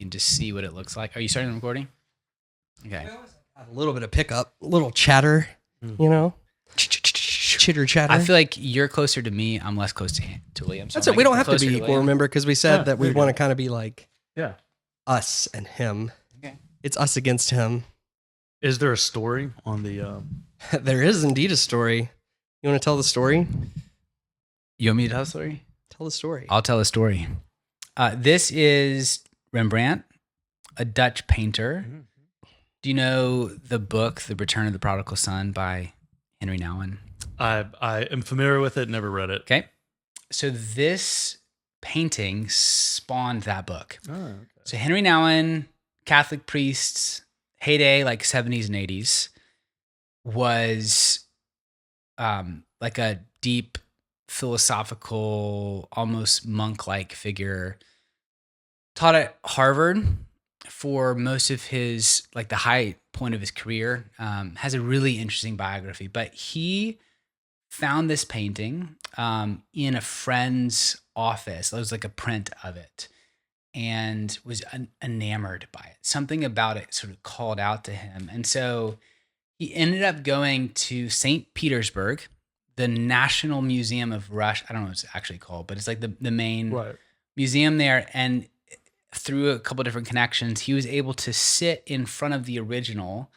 You can just see what it looks like. Are you starting the recording? Okay. A little bit of pickup, a little chatter, chitter chatter. I feel like you're closer to me. I'm less close to William. So That's it. We don't have to be equal, William. remember, because we said that we want to kind of be like us and him. Okay. It's us against him. Is there a story on the... There is indeed a story. You want to tell the story? You want me to tell the story? Tell the story. I'll tell the story. This is Rembrandt, a Dutch painter. Mm-hmm. Do you know the book, The Return of the Prodigal Son by Henry Nouwen? I am familiar with it, never read it. Okay. So this painting spawned that book. Oh, okay. So Henry Nouwen, Catholic priests, heyday, like 70s and 80s, was like a deep philosophical, almost monk-like figure. Taught at Harvard for most of his, like the high point of his career. Has a really interesting biography, but he found this painting in a friend's office. It was like a print of it, and was enamored by it. Something about it sort of called out to him. And so he ended up going to St. Petersburg, the National Museum of Russia. I don't know what it's actually called, but it's like the main museum there. And through a couple of different connections, he was able to sit in front of the original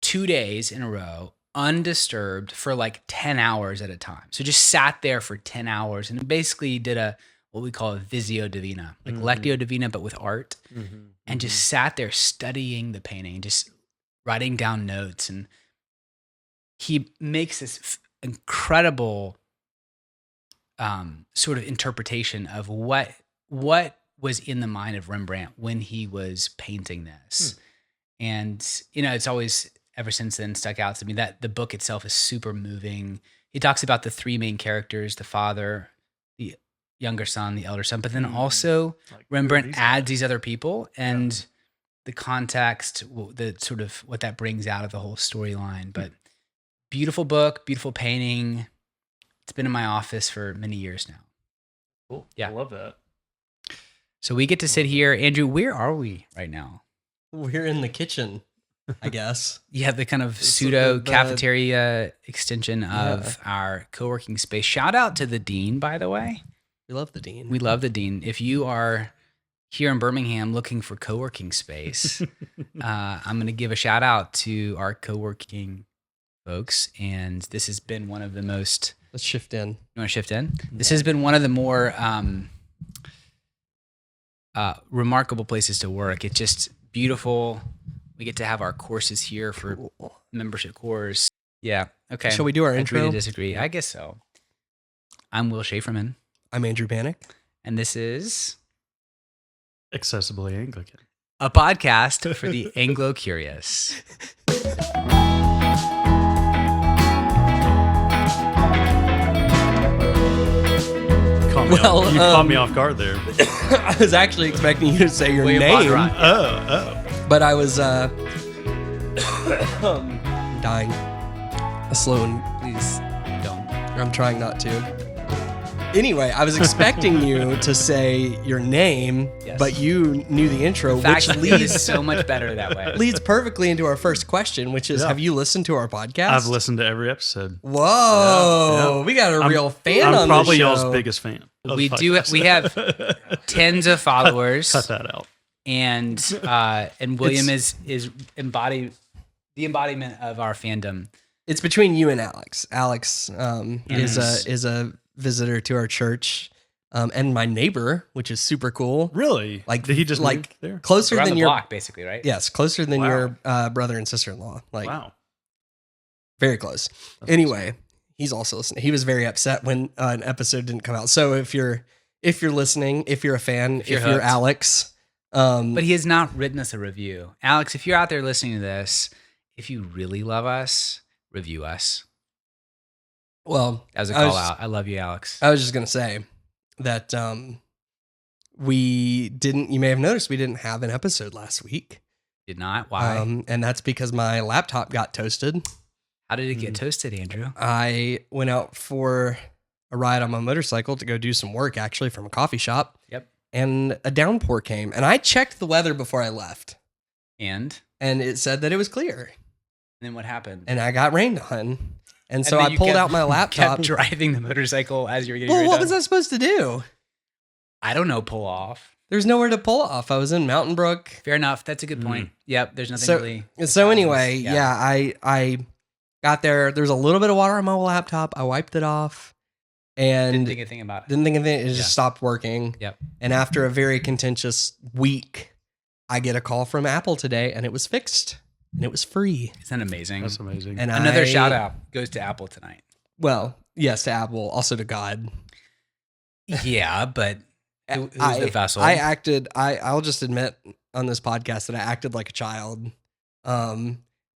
2 days in a row, undisturbed, for like 10 hours at a time. So just sat there for 10 hours and basically did what we call a Visio Divina, like Lectio Divina, but with art, and just sat there studying the painting, just writing down notes. And he makes this incredible sort of interpretation of what was in the mind of Rembrandt when he was painting this. And, it's always, ever since then, stuck out to me that the book itself is super moving. He talks about the three main characters, the father, the younger son, the elder son, but then also like Rembrandt adds these other people and the context, the sort of what that brings out of the whole storyline. But beautiful book, beautiful painting. It's been in my office for many years now. Cool. Yeah. I love that. So we get to sit here. Andrew, where are we right now? We're in the kitchen, I guess. Yeah, the kind of pseudo cafeteria extension of our co-working space. Shout out to the dean, by the way. We love the dean. We love the dean. If you are here in Birmingham looking for co-working space, I'm going to give a shout out to our co-working folks. And this has been one of the most... Let's shift in. You want to shift in? Yeah. This has been one of the more remarkable places to work. It's just beautiful. We get to have our courses here for membership course. Yeah. Okay. Shall we do our intro? Agree to disagree. I guess so. I'm Will Schaeferman. I'm Andrew Bannock. And this is... Accessibly Anglican. A podcast for the Anglo-curious. You caught me off guard there. I was actually expecting you to say your William name. Bondurant. Oh. But I was dying. Slow and Please don't. I'm trying not to. Anyway, I was expecting you to say your name, but you knew the intro, In fact, which leads leads so much better that way. leads perfectly into our first question, which is: have you listened to our podcast? I've listened to every episode. Whoa, we got a real fan on the show. I'm probably y'all's biggest fan. We do. We have tens of followers. Cut that out. And William is the embodiment of our fandom. It's between you and Alex. Alex is a visitor to our church, and my neighbor, which is super cool. Really? Like, did he just like move there? Closer Around than the your block, basically, right? Yes, closer than your brother and sister-in-law. Like, wow, very close. That's anyway, he's also listening. He was very upset when an episode didn't come out. So if you're listening, if you're a fan, if you're Alex, but he has not written us a review. Alex, if you're out there listening to this, if you really love us, review us. Well, as a call out, I love you, Alex. I was just gonna say that we didn't. You may have noticed we didn't have an episode last week. Did not. Why? And that's because my laptop got toasted. How did it get toasted, Andrew? I went out for a ride on my motorcycle to go do some work, actually, from a coffee shop. Yep. and a downpour came. And I checked the weather before I left, And and it said that it was clear. then what happened? And I got rained on. And so then I you pulled kept- out my laptop. Kept driving the motorcycle as you were getting Well, ready what to- was I supposed to do? I don't know, pull off. There's nowhere to pull off. I was in Mountain Brook. Fair enough. That's a good point. Yep, there's nothing So, really. so anyway, I got there. There's a little bit of water on my laptop. I wiped it off and Didn't think a thing about it. didn't think of it. It just stopped working. Yep. And after a very contentious week, I get a call from Apple today, and it was fixed, and it was free. Isn't that amazing? That's amazing. And Another shout out goes to Apple tonight. Well, yes, to Apple, also to God. Yeah, but who's the vessel? I'll just admit on this podcast that I acted like a child.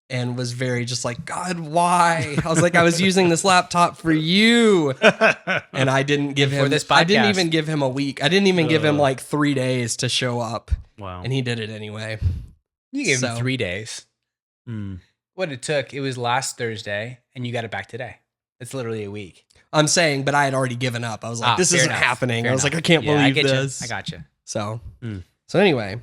And was very just like, God, why? I was like, I was using this laptop for you. And I didn't give him this I didn't podcast. even give him a week. I didn't even give him like 3 days to show up. Wow. And he did it anyway. You gave him So- 3 days. Mm. What it took, it was last Thursday, and you got it back today. It's literally a week. I'm saying, but I had already given up. I was like, this Fair isn't enough. happening. Fair I was enough. like, I can't Yeah, believe get you. this. I got you. So, Mm. so anyway,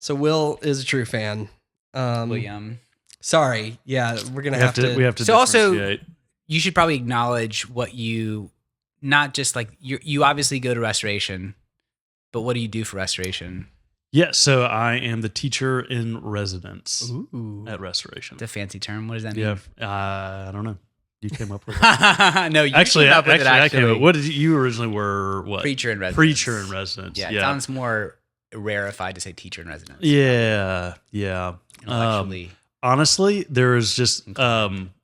so Will is a true fan. William. Sorry. Yeah, we're going We to have to. We have to. So also- differentiate. You should probably acknowledge what you, not just like, you obviously go to Restoration, but what do you do for Restoration? Yeah. So I am the teacher in residence Ooh. at Restoration. It's a fancy term. What does that Yeah. mean? I don't know. You came up with it. No, you Actually, came up with I came it. up. What did you originally were? What Preacher in residence. Preacher in residence. Yeah, Yeah. it sounds more rarefied to say teacher in residence. Yeah. Yeah. Intellectually. Honestly, there is just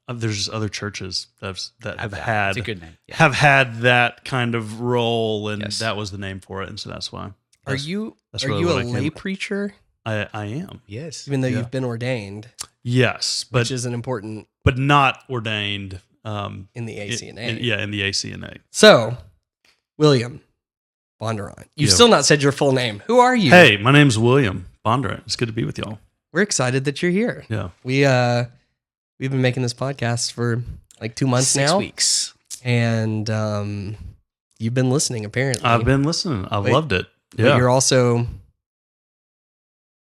there's other churches that have It's a had good name. Yeah. have had that kind of role, and Yes. that was the name for it, and so that's why. Are That's- you that's a really what I lay came- preacher? I am. Yes. Even though Yeah. you've been ordained, Yes, which but is an important not ordained. in the ACNA. In the ACNA. So, William Bondurant, you've Yeah. still not said your full name. Who are you? Hey, my name's William Bondurant. It's good to be with y'all. We're excited that you're here. Yeah. We've been making this podcast for like 2 months 6 now, weeks. and you've been listening. Apparently, I've been listening. I've Wait, loved it. But Yeah. you're also.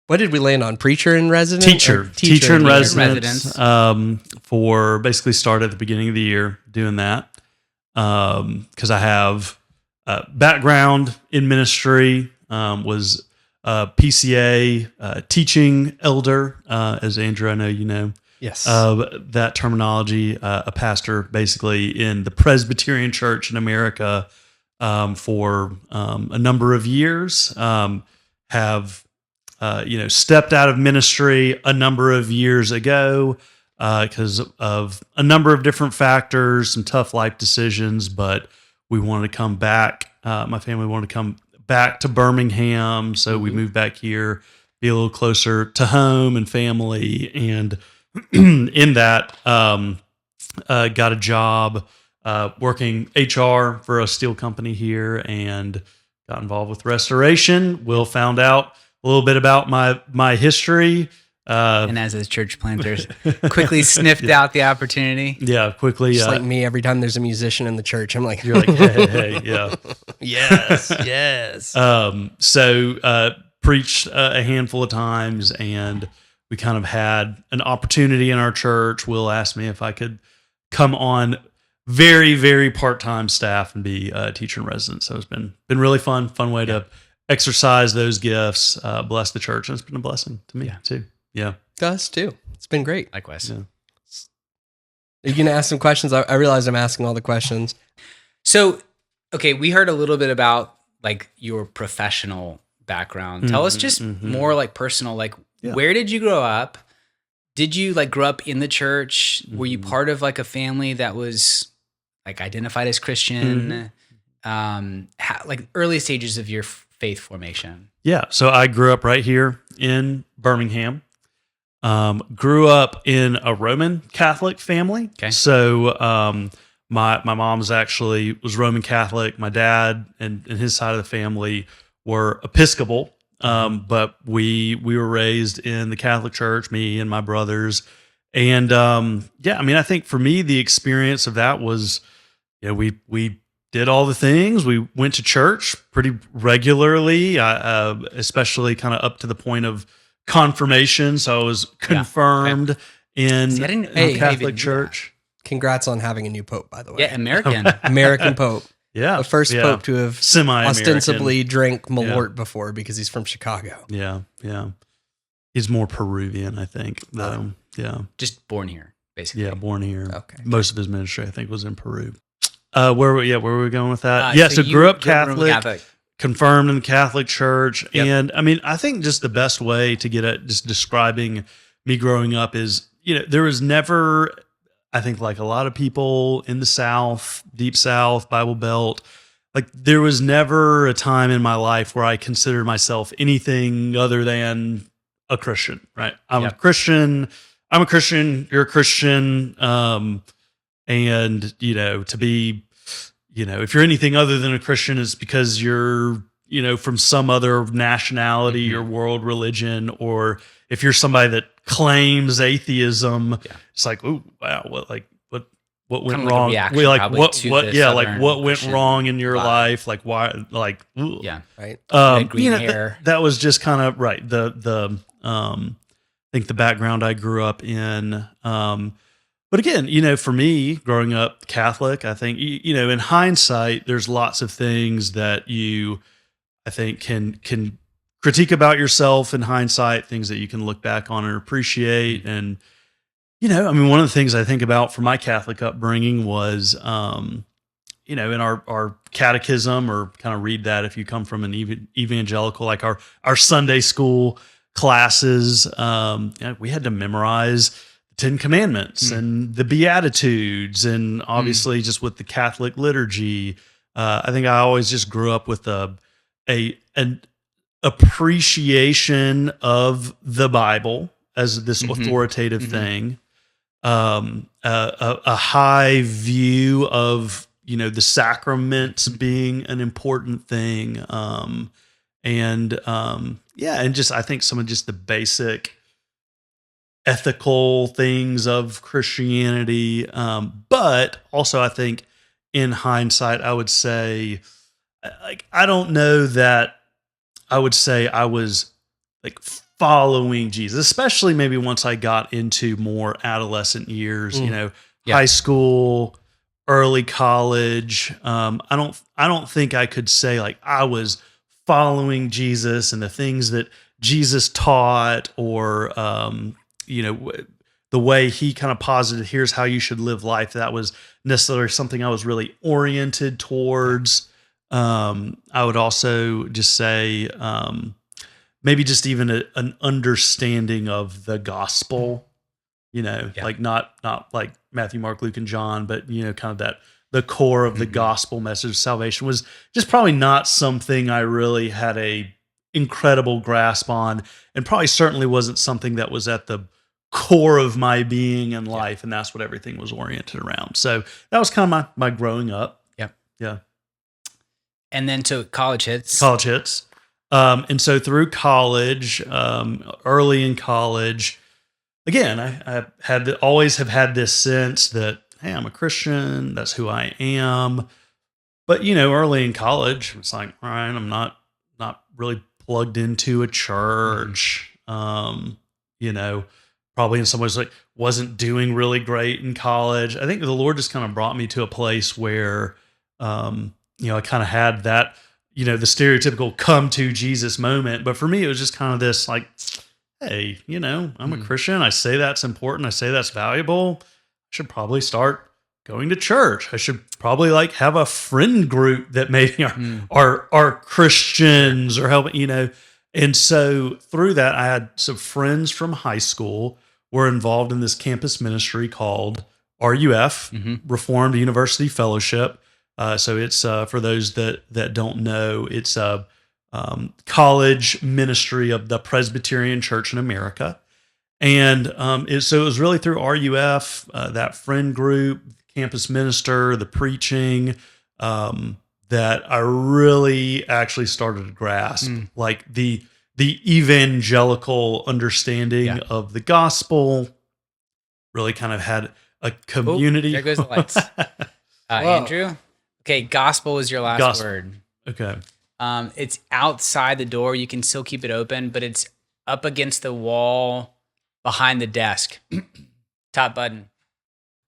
What did we land on? Preacher in residence? Teacher in residence. residence. For basically started at the beginning of the year doing that. Because I have background in ministry, was PCA, teaching elder, as Andrew, I know you know. Yes. That terminology, a pastor basically in the Presbyterian Church in America for a number of years, have stepped out of ministry a number of years ago because of a number of different factors, some tough life decisions, but we wanted to come back. My family wanted to come back to Birmingham, so we moved back here, be a little closer to home and family, and in that, got a job working HR for a steel company here, and got involved with Restoration. Will found out a little bit about my history. And as a church planter, quickly sniffed out the opportunity. Yeah, quickly. Just like me, every time there's a musician in the church, I'm like, You're like, hey, yeah. yes, yes. So preached a handful of times, and we kind of had an opportunity in our church. Will asked me if I could come on very, very part-time staff and be a teacher in residence. So it's been really fun way to exercise those gifts, bless the church. And it's been a blessing to me too. Yeah. To us too. It's been great. Likewise. Yeah. Are you going to ask some questions? I realize I'm asking all the questions. So, okay, we heard a little bit about like your professional background. Tell us just more like personal, like where did you grow up? Did you like grow up in the church? Were you part of like a family that was like identified as Christian? Like early stages of your faith formation. Yeah. So I grew up right here in Birmingham. Grew up in a Roman Catholic family. Okay. So my mom's actually was Roman Catholic. My dad and his side of the family were Episcopal. But we were raised in the Catholic Church, me and my brothers. And I mean, I think for me, the experience of that was, we did all the things. We went to church pretty regularly, especially kind of up to the point of confirmation. So I was confirmed in See, I didn't- a I Catholic even knew church. Congrats on having a new pope, by the way. Yeah, American. American pope. Yeah. The first pope to have Semi-American. ostensibly drank Malort before because he's from Chicago. Yeah. Yeah. He's more Peruvian, I think, though. Yeah. Just born here, basically. Yeah. Born here. Okay. Most of his ministry, I think, was in Peru. Where were we going with that? So you grew up grew up Catholic, confirmed in the Catholic Church. Yep. And I mean, I think just the best way to get at just describing me growing up is, there was never, I think, like a lot of people in the South, Deep South, Bible Belt, like there was never a time in my life where I considered myself anything other than a Christian, right? I'm a Christian, you're a Christian. And, to be, if you're anything other than a Christian, it's because you're, from some other nationality or world religion, or if you're somebody that claims atheism, it's like, oh, wow, what went Kind of wrong? like a We reaction probably to the Southern what went Christian wrong in your vibe. life? Like, why, like, ooh. Yeah. Right. Green hair. That was just kind of right. I think the background I grew up in. But again, for me, growing up Catholic, I think, in hindsight, there's lots of things that you, I think, can critique about yourself in hindsight, things that you can look back on and appreciate. And, I mean, one of the things I think about from my Catholic upbringing was, in our catechism, or kind of read that if you come from an evangelical, like our Sunday school classes, we had to memorize 10 Commandments and the Beatitudes, and obviously just with the Catholic liturgy. I think I always just grew up with an appreciation of the Bible as this authoritative thing, a high view of, the sacraments being an important thing. And just, I think some of just the basic ethical things of Christianity. But also I think in hindsight, I would say, like, I don't know that I would say I was like following Jesus, especially maybe once I got into more adolescent years, high school, early college. I don't think I could say like I was following Jesus and the things that Jesus taught, or, the way he kind of posited, here's how you should live life. That was necessarily something I was really oriented towards. I would also just say, maybe just even an understanding of the gospel, like not like Matthew, Mark, Luke, and John, but, kind of the core of the gospel message of salvation was just probably not something I really had a incredible grasp on, and probably certainly wasn't something that was at the core of my being in life. And that's what everything was oriented around. So that was kind of my growing up. Yep. Yeah. And then so college hits. And so through college, early in college, again, I always have had this sense that, hey, I'm a Christian. That's who I am. But, early in college, it's like, all right, I'm not really plugged into a church. Probably in some ways, like, wasn't doing really great in college. I think the Lord just kind of brought me to a place where, I kind of had that, the stereotypical come to Jesus moment. But for me, it was just kind of this like, hey, I'm a Christian. I say that's important. I say that's valuable. I should probably start going to church. I should probably like have a friend group that maybe are Christians or help, And so through that, I had some friends from high school were involved in this campus ministry called RUF, Reformed University Fellowship. So it's, for those that don't know, it's a college ministry of the Presbyterian Church in America. And so it was really through RUF, that friend group, campus minister, the preaching, that I really actually started to grasp like the evangelical understanding of the gospel. Really kind of had a community. There goes the lights. Andrew, Okay, gospel is your last Gospel. word. Okay. It's outside the door. You can still keep it open, but it's up against the wall behind the desk. Top button.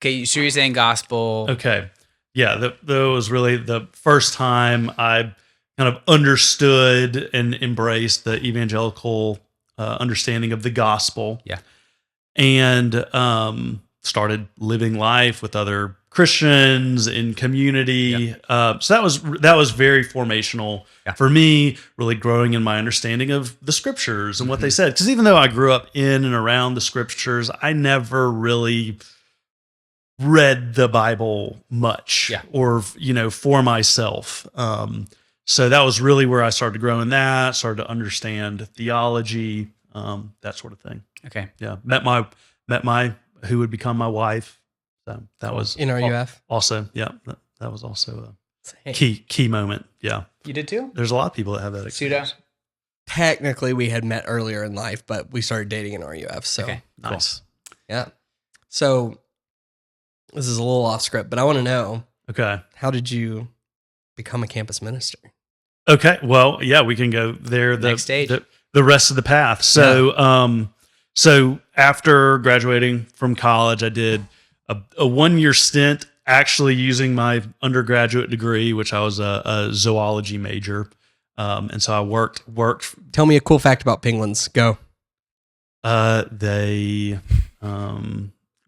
Okay, so you're saying gospel. Okay. Yeah, that was really the first time I kind of understood and embraced the evangelical understanding of the gospel. Yeah. And started living life with other Christians in community. So that was very formational for me, really growing in my understanding of the scriptures and what they said. Because even though I grew up in and around the scriptures, I never really read the Bible much or, for myself. So that was really where I started growing that, started to understand theology, that sort of thing. Okay. Yeah. Met my who would become my wife. So that was in RUF. Also, that was also a key moment. Yeah. You did too? There's a lot of people that have that experience. Pseudo? Technically, we had met earlier in life, but we started dating in RUF. So Okay. Nice. Yeah. So this is a little off script, but I want to know, Okay. how did you become a campus minister? Okay. Well, yeah, we can go there. Next stage. The rest of the path. So, so after graduating from college, I did a 1-year stint actually using my undergraduate degree, which I was a zoology major. And so I worked. Tell me a cool fact about penguins. Go. They,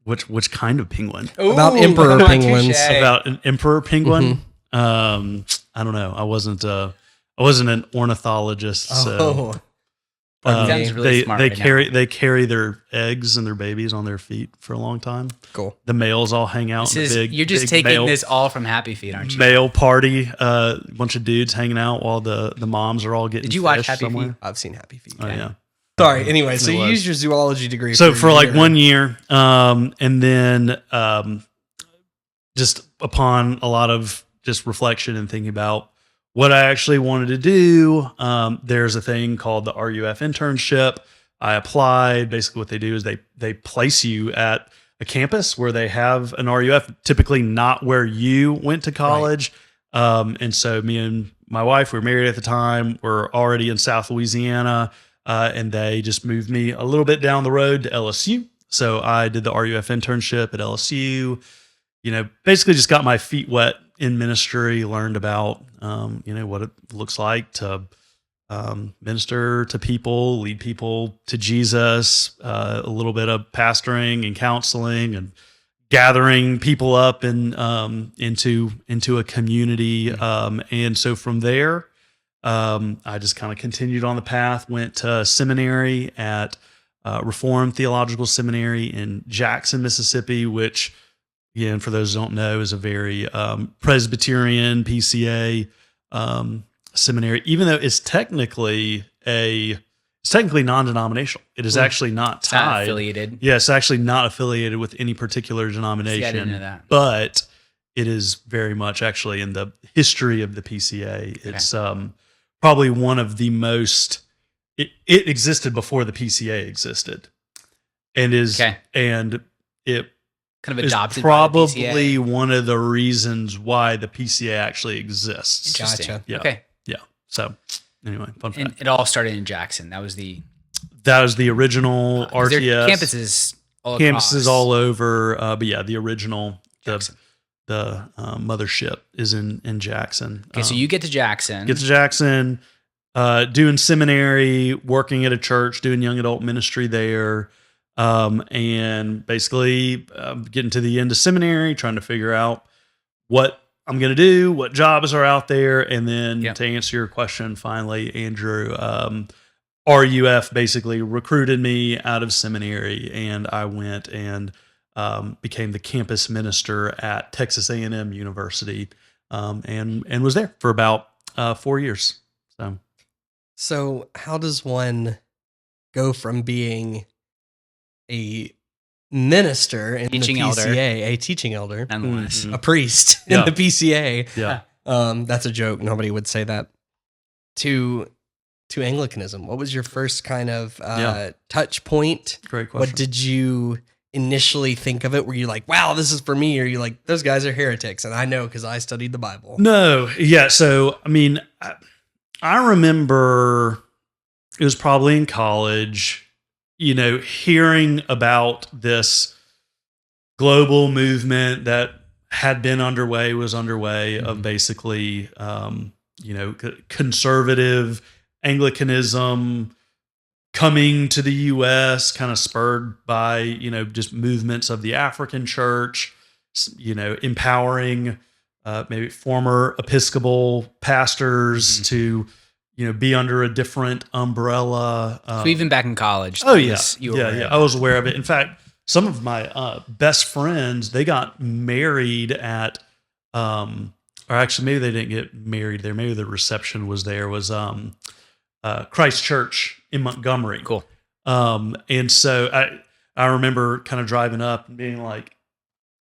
which kind of penguin? About emperor penguins. Touche. About an emperor penguin. I don't know. I wasn't an ornithologist. So Sounds really smart they right they carry their eggs and their babies on their feet for a long time. Cool. The males all hang out. You're just taking this all from Happy Feet, aren't you? Male party, a bunch of dudes hanging out while the moms are all getting. Did you watch fish Happy somewhere. Feet? I've seen Happy Feet. Oh yeah. Sorry. Anyway, so It you was. used your zoology degree. So for a like year. 1 year, and then just upon a lot of just reflection and thinking about what I actually wanted to do, there's a thing called the RUF internship. I applied. Basically, what they do is they place you at a campus where they have an RUF, typically not where you went to college. Right. And so me and my wife, we were married at the time, were already in South Louisiana, and they just moved me a little bit down the road to LSU. So I did the RUF internship at LSU. Basically just got my feet wet in ministry, learned about, what it looks like to minister to people, lead people to Jesus, a little bit of pastoring and counseling and gathering people up and into a community. And so from there, I just kind of continued on the path, went to seminary at Reformed Theological Seminary in Jackson, Mississippi, which, again, for those who don't know, is a very Presbyterian PCA seminary. Even though it's technically non-denominational, it is actually not tied. Not affiliated. Yeah, it's actually not affiliated with any particular denomination. See, I didn't know that. But it is very much actually in the history of the PCA. It's probably one of the most. It existed before the PCA existed, and it kind of is adopted probably one of the reasons why the PCA actually exists. Interesting. Gotcha. Yeah. Okay. Yeah. So anyway, fun fact. And it all started in Jackson. That was the original RTS. Campuses all over. But yeah, the original, Jackson. the mothership is in Jackson. Okay, so you get to Jackson. Doing seminary, working at a church, doing young adult ministry there. And basically getting to the end of seminary, trying to figure out what I'm going to do, what jobs are out there. And then to answer your question, finally, Andrew, RUF basically recruited me out of seminary, and I went and became the campus minister at Texas A&M University, and was there for about 4 years. So how does one go from being a minister in Teaching the elder. PCA, a teaching elder, Nonetheless. a priest in the PCA? Yeah. That's a joke. Nobody would say that. To Anglicanism. What was your first kind of touch point? Great question. What did you initially think of it? Were you like, wow, this is for me? Or are you like, those guys are heretics? And I know because I studied the Bible. No, yeah. So, I mean, I remember it was probably in college, hearing about this global movement that had been underway, of basically, conservative Anglicanism coming to the U.S., kind of spurred by, just movements of the African church, empowering maybe former Episcopal pastors to, be under a different umbrella. So even back in college. Oh, yeah. You were Yeah, aware yeah. of I was aware of it. In fact, some of my best friends, they got married at, or actually maybe they didn't get married there. Maybe the reception was there, was Christ Church in Montgomery. Cool. And so I remember kind of driving up and being like,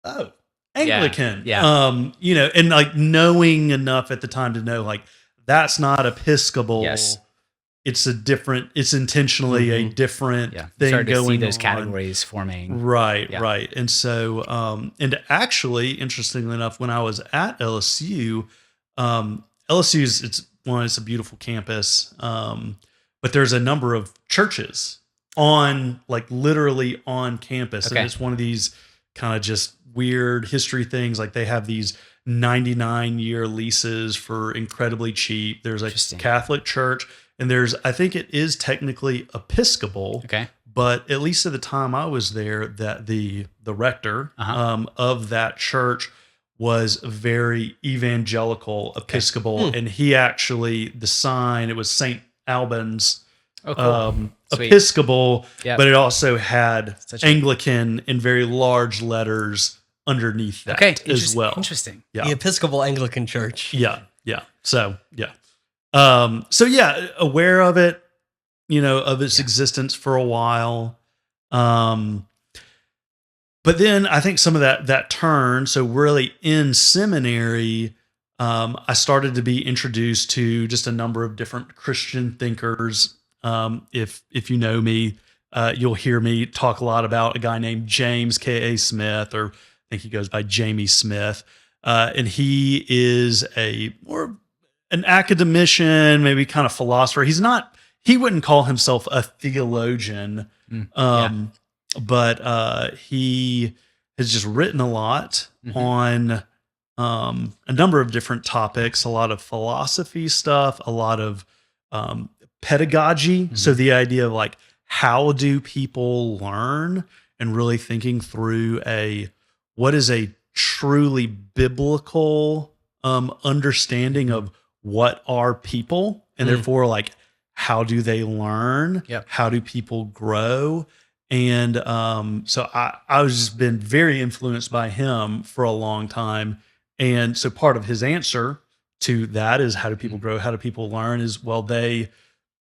oh, Anglican. Yeah. And like knowing enough at the time to know like that's not Episcopal. Yes. It's intentionally a different thing Started to going see those on. categories forming. Right, Yeah. right. And so, and actually, interestingly enough, when I was at LSU, it's a beautiful campus, but there's a number of churches literally on campus. Okay. And it's one of these kind of just weird history things. Like they have these 99-year leases for incredibly cheap. There's a Interesting. Catholic church, and I think it is technically Episcopal. Okay. But at least at the time I was there, that the rector of that church was very evangelical Episcopal, and he actually, the sign, it was St. Albans Sweet. Episcopal, Yep. but it also had Such Anglican in very large letters underneath that as well. Interesting. Yeah. The Episcopal Anglican Church. Yeah. Yeah. So, yeah. Aware of it, of its existence for a while. But then I think some of that turn, so really in seminary, I started to be introduced to just a number of different Christian thinkers. If you know me, you'll hear me talk a lot about a guy named James K.A. Smith, or I think he goes by Jamie Smith. And he is an academician, maybe kind of philosopher. He wouldn't call himself a theologian, but he has just written a lot on a number of different topics, a lot of philosophy stuff, a lot of pedagogy. So the idea of like, how do people learn, and really thinking through what is a truly biblical understanding of what are people, and therefore like, how do they learn? Yep. How do people grow? And so I was just been very influenced by him for a long time. And so part of his answer to that is, how do people grow? How do people learn? Is, well, they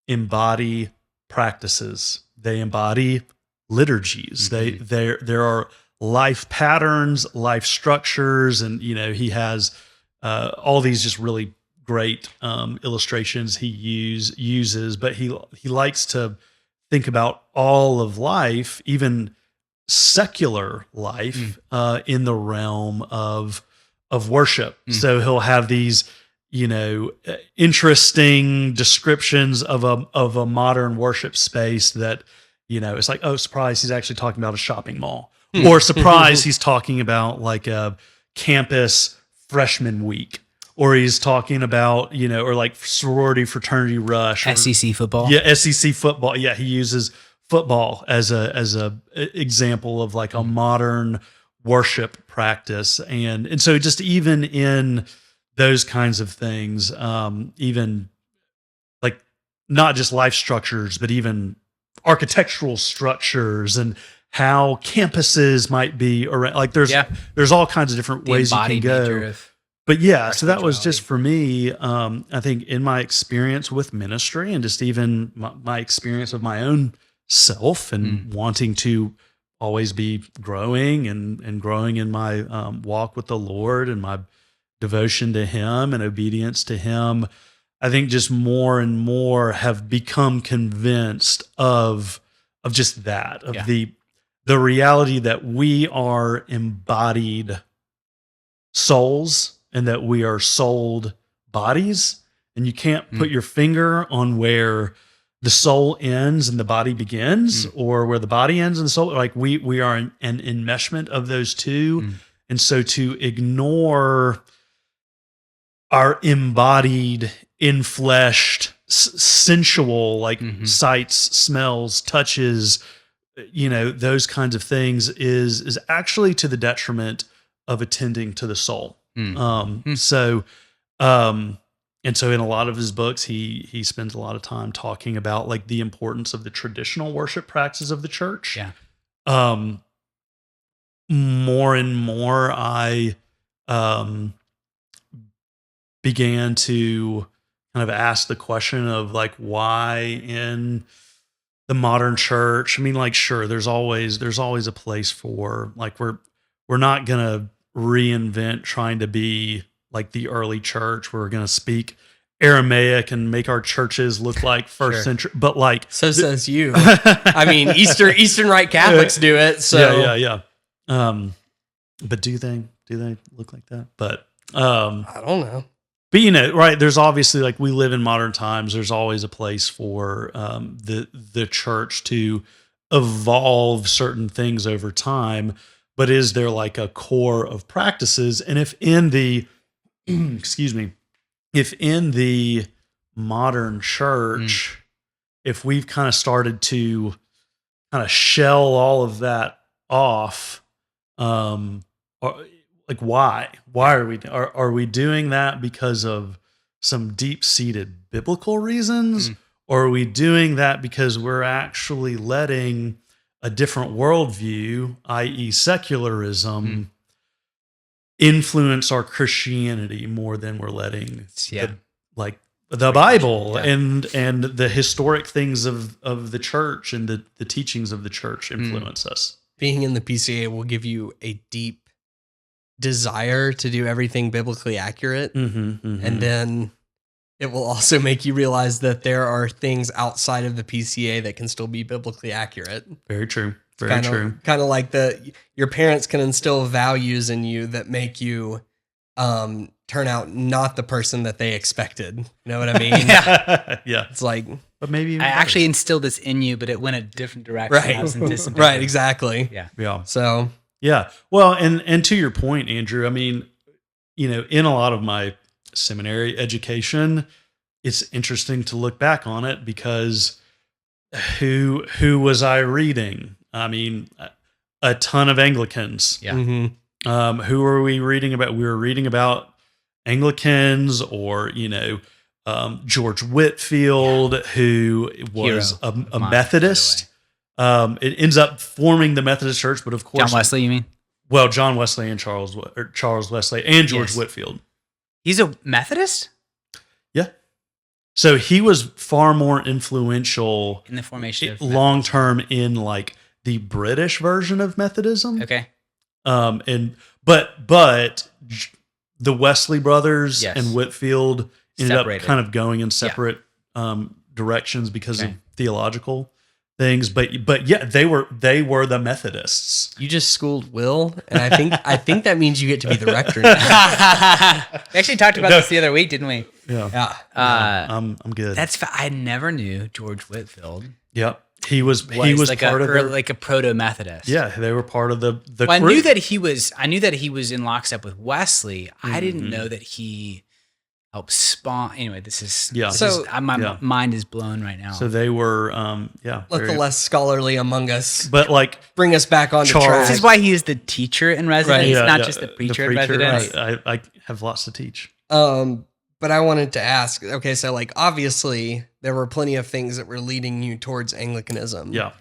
embody practices. They embody liturgies. There are life patterns, life structures, and he has all these just really great illustrations he uses, but he likes to think about all of life, even secular life, in the realm of worship. So he'll have these interesting descriptions of a modern worship space that it's like, oh, surprise, he's actually talking about a shopping mall, or surprise, he's talking about like a campus freshman week. Or he's talking about, or like sorority fraternity rush, or, SEC football. Yeah, SEC football. Yeah, he uses football as a example of like a modern worship practice, and so just even in those kinds of things, even like not just life structures, but even architectural structures and how campuses might be around. Like there's all kinds of different ways you can go. But yeah, so that was just for me, I think in my experience with ministry, and just even my experience of my own self, and wanting to always be growing and growing in my walk with the Lord, and my devotion to him and obedience to him. I think just more and more have become convinced of just that, of the reality that we are embodied souls and that we are souled bodies, and you can't put your finger on where the soul ends and the body begins, or where the body ends and the soul. Like we are an enmeshment of those two. And so to ignore our embodied, infleshed, sensual, like sights, smells, touches, those kinds of things is actually to the detriment of attending to the soul. And so in a lot of his books, he spends a lot of time talking about like the importance of the traditional worship practices of the church. Yeah. More and more, I began to kind of ask the question of like, why in the modern church? I mean, like, sure, there's always a place for, like, we're not gonna reinvent trying to be like the early church. We're going to speak Aramaic and make our churches look like first century, but like, so says you. I mean, Eastern Rite Catholics do it. So yeah. But do they look like that? But I don't know. But right? There's obviously, like, we live in modern times. There's always a place for the church to evolve certain things over time. But is there like a core of practices? And if in the if in the modern church, if we've kind of started to kind of shell all of that off, like, why are we doing that because of some deep-seated biblical reasons, or are we doing that because we're actually letting a different worldview, i.e. secularism, influence our Christianity more than we're letting the Bible and the historic things of the church and the teachings of the church influence us? Being in the PCA will give you a deep desire to do everything biblically accurate. And then it will also make you realize that there are things outside of the PCA that can still be biblically accurate. Very true. Very true. Kind of like your parents can instill values in you that make you turn out not the person that they expected. You know what I mean? Yeah. It's like, but maybe I actually instilled this in you, but it went a different direction. Right. I was anticipating. Right. Exactly. Yeah. So, yeah. Well, and to your point, Andrew, I mean, in a lot of my seminary education, it's interesting to look back on it, because who was I reading? I mean, a ton of Anglicans. Yeah. Who were we reading about? We were reading about Anglicans, or George Whitefield, who was a Methodist. It ends up forming the Methodist Church, but of course, John Wesley, you mean? Well, John Wesley and Charles Wesley and George Whitefield. He's a Methodist? Yeah. So he was far more influential in the formation of long term in like the British version of Methodism. Okay. But the Wesley brothers and Whitefield ended up kind of going in separate directions because of theological things. But yeah, they were the Methodists. You just schooled Will, and I think that means you get to be the rector now. We actually talked about this the other week, didn't we? Yeah. I'm good. I never knew George Whitefield. Yep. He was like part of like a proto Methodist. Yeah, they were part of the well, I knew that he was in lockstep with Wesley. I didn't know that he helped spawn. Anyway, my mind is blown right now. So they were let the less scholarly among us, but like, bring us back on track. This is why he is the teacher in residence, not just the preacher in residence. I have lots to teach. But I wanted to ask, okay, so like, obviously there were plenty of things that were leading you towards Anglicanism. Yeah.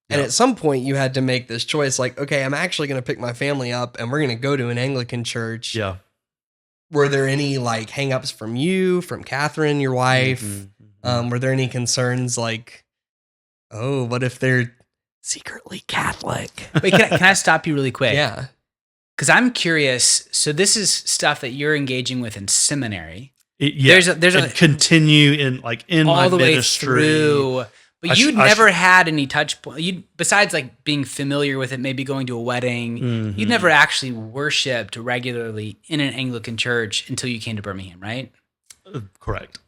And at some point you had to make this choice, like, okay, I'm actually going to pick my family up and we're going to go to an Anglican church. Yeah. Were there any like hangups from you, from Catherine, your wife? Were there any concerns like, oh, what if they're secretly Catholic? Wait, can I stop you really quick? Yeah. Because I'm curious. So this is stuff that you're engaging with in seminary. There's a continue in all my the ministry. way through. But you never had any touch point. You, besides like being familiar with it, maybe going to a wedding, you never actually worshipped regularly in an Anglican church until you came to Birmingham, right? Correct.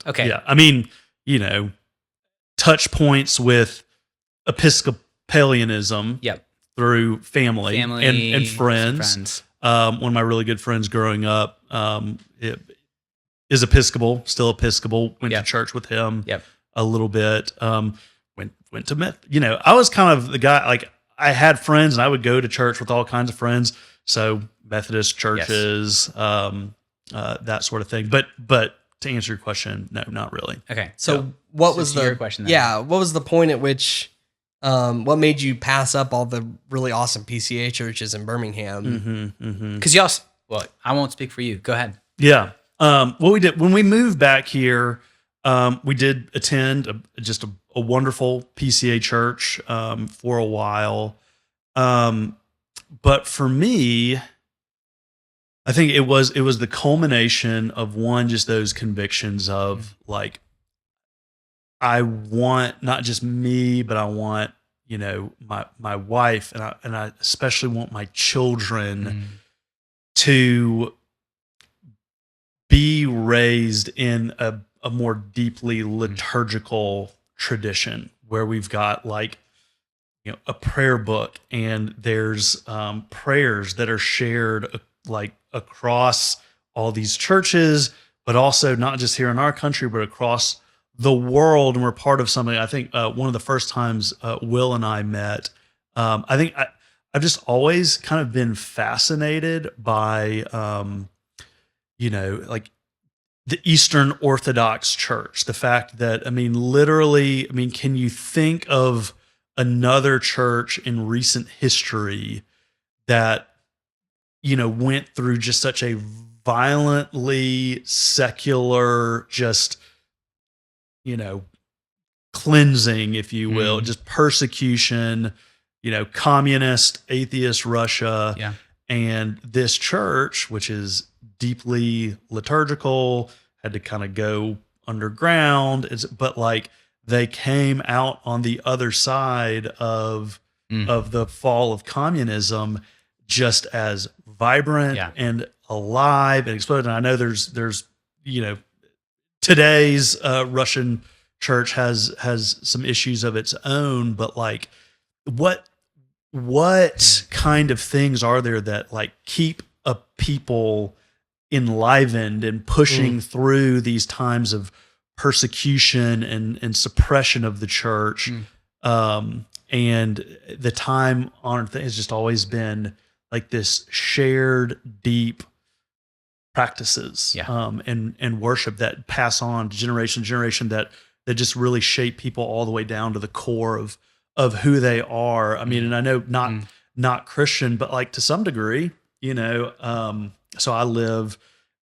Okay. Yeah. I mean, touch points with Episcopalianism Yep. through family and friends. One of my really good friends growing up is Episcopal, still Episcopal. Went to church with him a little bit. Went to Meth. I was kind of the guy, like I had friends and I would go to church with all kinds of friends. So Methodist churches, that sort of thing. But to answer your question, no, not really. Okay. So what was your question then? Yeah, what was the point at which what made you pass up all the really awesome PCA churches in Birmingham? Because y'all, well, I won't speak for you. Go ahead. Yeah. What we did when we moved back here, we did attend just a wonderful PCA church for a while. But for me, I think it was the culmination of just those convictions of like, I want not just me, but I want, my wife and I especially want my children to be raised in a more deeply liturgical tradition where we've got like, a prayer book and there's prayers that are shared like across all these churches, but also not just here in our country, but across the world. And we're part of something. I think one of the first times Will and I met, I think I've just always kind of been fascinated by, like the Eastern Orthodox Church. The fact that, literally, can you think of another church in recent history that, went through just such a violently secular, just, cleansing, if you will, just persecution, communist, atheist Russia. Yeah. And this church, which is deeply liturgical, had to kind of go underground, but like they came out on the other side of the fall of communism just as vibrant and alive and exploded. And I know there's today's Russian church has some issues of its own, but like what kind of things are there that like keep a people enlivened and pushing through these times of persecution and suppression of the church? And the time honored thing has just always been like this shared deep practices and worship that pass on to generation to generation that just really shape people all the way down to the core of who they are. And I know not Christian, but like to some degree, so I live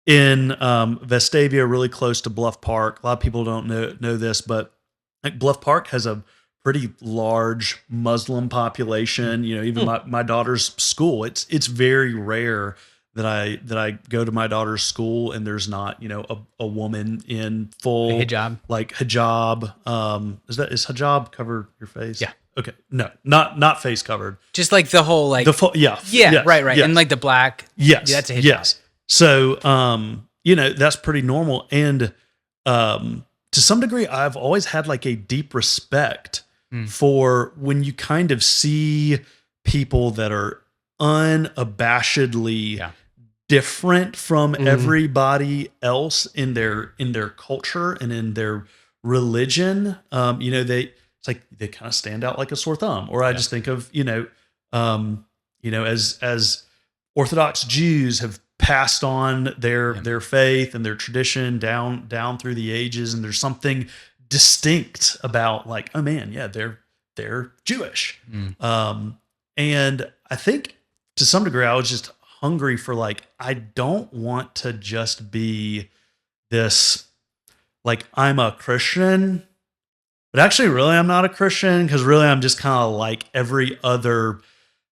in Vestavia, really close to Bluff Park. A lot of people don't know this, but like Bluff Park has a pretty large Muslim population. Even my daughter's school, it's very rare that I go to my daughter's school and there's not, a woman in full hijab. Like hijab. Is hijab cover your face? Yeah. Okay. No, not face covered. Just like the whole like yes, right. Yes. And like the black. Yes. That's a hijab. Yes. So that's pretty normal. And to some degree I've always had like a deep respect for when you kind of see people that are unabashedly different from everybody else in their culture and in their religion. It's like they kind of stand out like a sore thumb. Or I just think of, as Orthodox Jews have passed on their faith and their tradition down through the ages, and there's something distinct about like, oh man, yeah, they're Jewish. And I think to some degree I was just hungry for like, I don't want to just be this, like I'm a Christian, but actually really I'm not a Christian, because really I'm just kind of like every other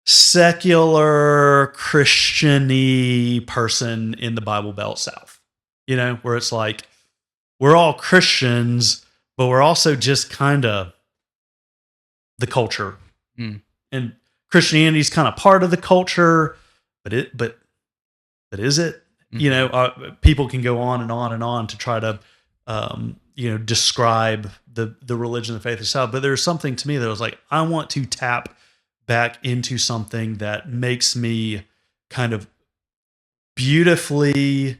secular Christian-y person in the Bible Belt South, where it's like, we're all Christians, but we're also just kind of the culture. Mm. And Christianity is kind of part of the culture, but is it? People can go on and on and on to try to, describe the religion, the faith itself. But there's something to me that was like, I want to tap back into something that makes me kind of beautifully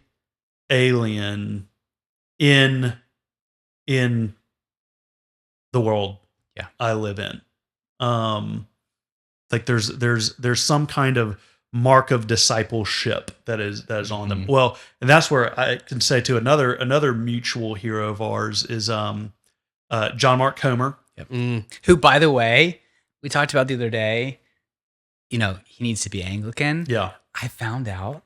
alien in the world I live in. Like there's some kind of mark of discipleship that is on them. Well, and that's where I can say to another mutual hero of ours is John Mark Comer. Yep. Who, by the way, we talked about the other day, he needs to be Anglican. Yeah. I found out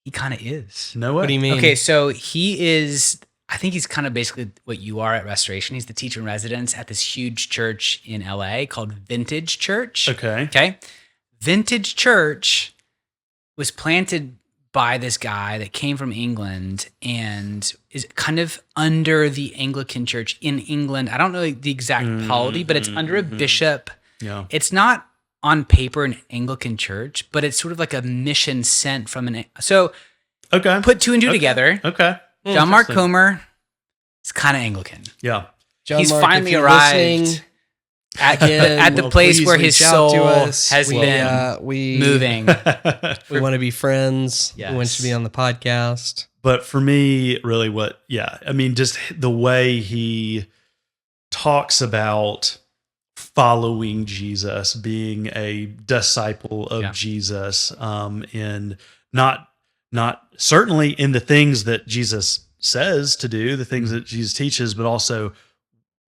he kind of is. No way. What do you mean? Okay, so he is, I think he's kind of basically what you are at Restoration. He's the teacher in residence at this huge church in LA called Vintage Church. Okay. Vintage Church was planted by this guy that came from England and is kind of under the Anglican Church in England. I don't know the exact polity, but it's under a bishop. Yeah. It's not on paper an Anglican church, but it's sort of like a mission sent from so Okay. put two and two together. Okay. John Mark Comer is kind of Anglican. Yeah. John He's Mark, finally if you're arrived listening, at the place please where his reach out soul to us. has been moving. We want to be friends. Yes. We want you to be on the podcast. But for me, really just the way he talks about following Jesus, being a disciple of Jesus, and not certainly in the things that Jesus says to do, the things that Jesus teaches, but also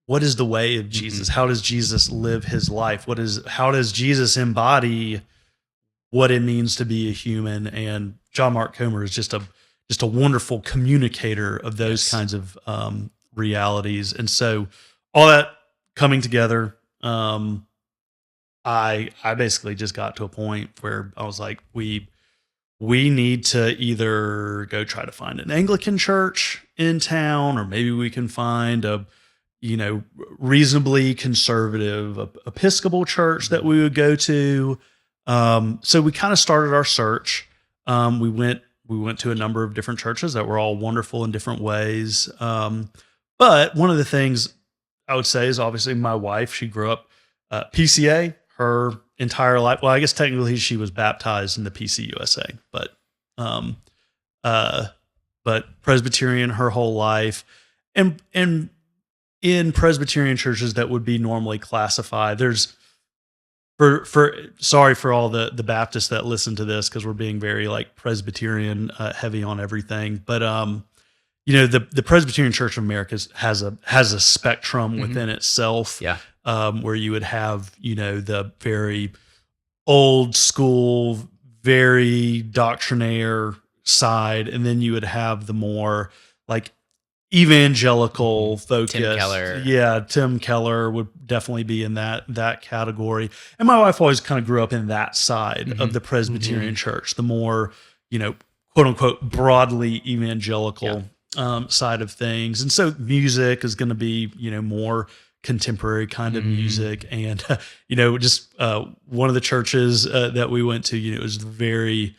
what is the way of Jesus? How does Jesus live his life? How does Jesus embody what it means to be a human? And John Mark Comer is just a wonderful communicator of those kinds of realities. And so all that coming together, I basically just got to a point where I was like, we need to either go try to find an Anglican church in town, or maybe we can find a reasonably conservative Episcopal church that we would go to. So we kind of started our search. We went to a number of different churches that were all wonderful in different ways. But one of the things I would say is obviously my wife, she grew up PCA her entire life. Well, I guess technically she was baptized in the PCUSA, but Presbyterian her whole life. And in Presbyterian churches that would be normally classified, there's sorry for all the Baptists that listen to this, because we're being very like Presbyterian heavy on everything. But the Presbyterian Church of America has a spectrum within itself. Yeah. Where you would have the very old school, very doctrinaire side, and then you would have the more like evangelical focus. Tim Keller. Yeah, Tim Keller would definitely be in that category. And my wife always kind of grew up in that side of the Presbyterian church, the more, quote unquote, broadly evangelical side of things. And so music is going to be, more contemporary kind of music. And, just one of the churches that we went to, it was very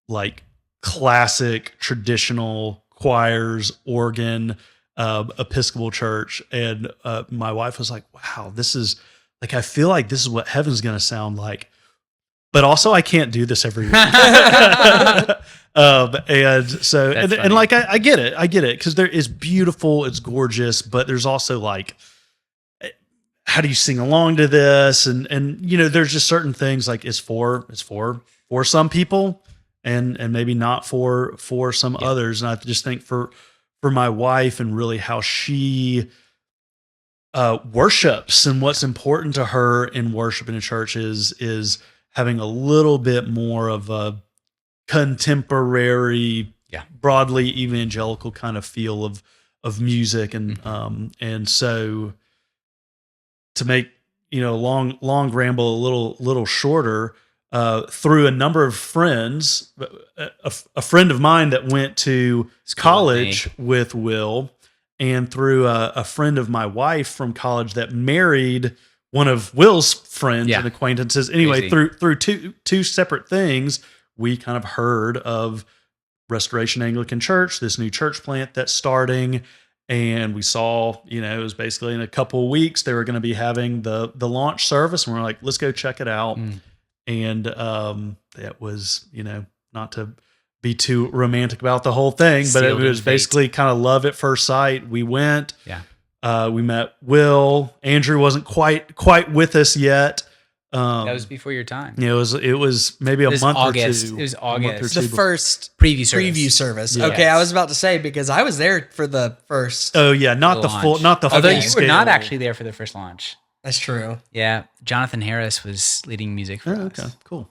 like classic, traditional choirs, organ, Episcopal church. And my wife was like, wow, this is like, I feel like this is what heaven's going to sound like. But also I can't do this every week. And so, and like, I get it. Cause it's beautiful. It's gorgeous, but there's also like, how do you sing along to this? And, there's just certain things like it's for some people, and maybe not for some others. And I just think for my wife, and really how she worships, and what's important to her in worship in a church is having a little bit more of a contemporary, broadly evangelical kind of feel of music. And so to make, long ramble a little shorter, through a number of friends, a friend of mine that went to college with Will, and through a friend of my wife from college that married one of Will's friends and acquaintances. Anyway, Crazy. through two separate things, we kind of heard of Restoration Anglican Church, this new church plant that's starting. And we saw, it was basically in a couple of weeks, they were going to be having the launch service. And we're like, let's go check it out. And that was, not to be too romantic about the whole thing, but it was basically kind of love at first sight. We went. Yeah. We met Will. Andrew wasn't quite with us yet. That was before your time. It was maybe a month or two. It was August. The first preview service. Yeah. Okay, I was about to say, because I was there for the first. Oh yeah, not the full. Although you were not actually there for the first launch. That's true. Yeah, Jonathan Harris was leading music for us. Okay, cool.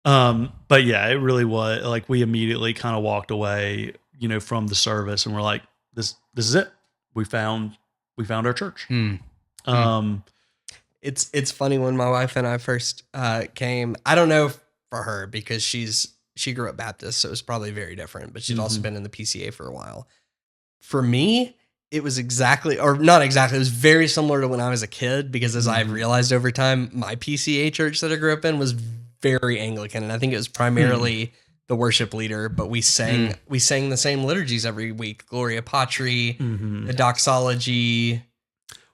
But yeah, it really was like we immediately kind of walked away, from the service, and we're like, this is it. We found our church. It's funny when my wife and I first came. I don't know for her because she grew up Baptist, so it was probably very different. But she'd also been in the PCA for a while. For me, it was not exactly. It was very similar to when I was a kid because as I've realized over time, my PCA church that I grew up in was very Anglican, and I think it was primarily the worship leader. But we sang the same liturgies every week: Gloria Patri, the doxology.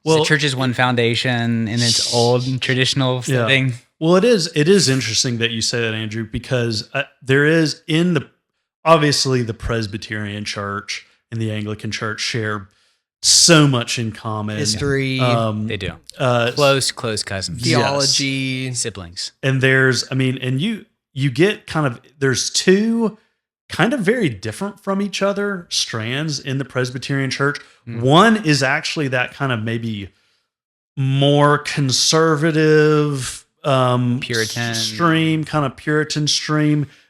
Well, the church's one foundation in its old traditional thing. Well, it is interesting that you say that, Andrew, because there is obviously the Presbyterian Church and the Anglican Church share so much in common. History. They do. Close cousins. Theology. Siblings. And you get there's two kind of very different from each other strands in the Presbyterian Church. One is actually that kind of maybe more conservative, Puritan stream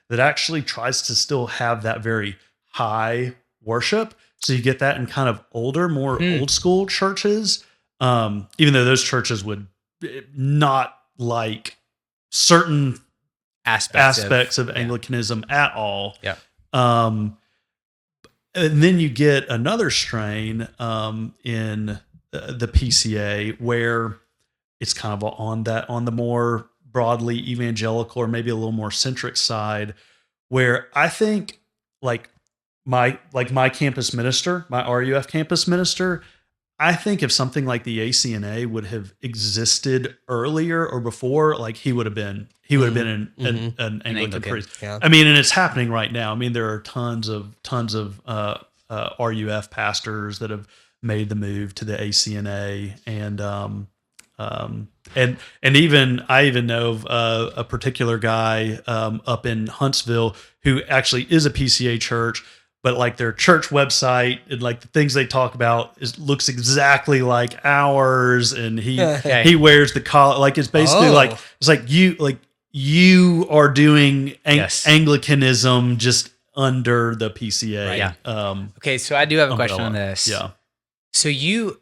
that actually tries to still have that very high worship. So you get that in kind of more old school churches, even though those churches would not like certain aspects of Anglicanism at all. Yeah. And then you get another strain in the PCA where it's kind of on the more broadly evangelical or maybe a little more centric side, where I think my campus minister, my RUF campus minister, I think if something like the ACNA would have existed earlier or before, he would have been an Anglican priest. Yeah. I mean, and it's happening right now. I mean, there are tons of RUF pastors that have made the move to the ACNA, and even I know of a particular guy up in Huntsville who actually is a PCA church. But their church website and the things they talk about looks exactly like ours, and he wears the collar. It's basically you are doing Anglicanism just under the PCA. Right. Yeah. Okay, so I do have a question on this. Yeah. So you've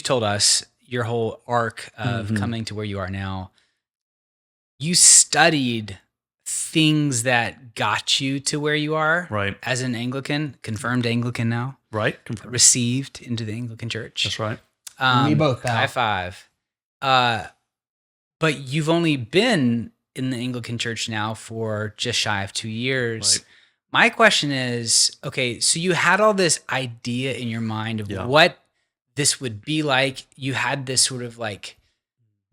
told us your whole arc of coming to where you are now. You studied things that got you to where you are, right? As an Anglican, confirmed Anglican now, right? Received into the Anglican Church. That's right. We both high five. But you've only been in the Anglican Church now for just shy of 2 years. Right. My question is, okay, so you had all this idea in your mind of what this would be like. You had this sort of